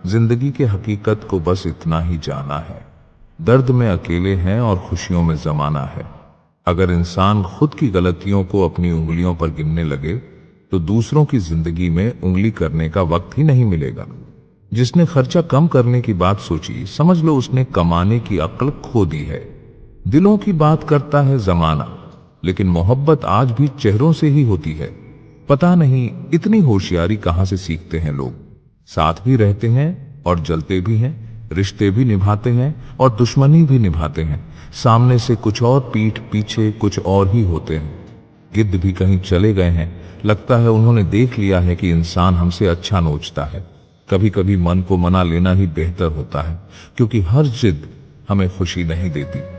जिंदगी के हकीकत को बस इतना ही जाना है, दर्द में अकेले हैं और खुशियों में जमाना है। अगर इंसान खुद की गलतियों को अपनी उंगलियों पर गिनने लगे तो दूसरों की जिंदगी में उंगली करने का वक्त ही नहीं मिलेगा। जिसने खर्चा कम करने की बात सोची, समझ लो उसने कमाने की अक्ल खो दी है। दिलों की बात करता है जमाना, लेकिन मोहब्बत आज भी चेहरों से ही होती है। पता नहीं इतनी होशियारी कहां से सीखते हैं लोग। साथ भी रहते हैं और जलते भी हैं, रिश्ते भी निभाते हैं और दुश्मनी भी निभाते हैं। सामने से कुछ और, पीठ पीछे कुछ और ही होते हैं। गिद्ध भी कहीं चले गए हैं, लगता है उन्होंने देख लिया है कि इंसान हमसे अच्छा नोचता है। कभी कभी मन को मना लेना ही बेहतर होता है, क्योंकि हर जिद हमें खुशी नहीं देती।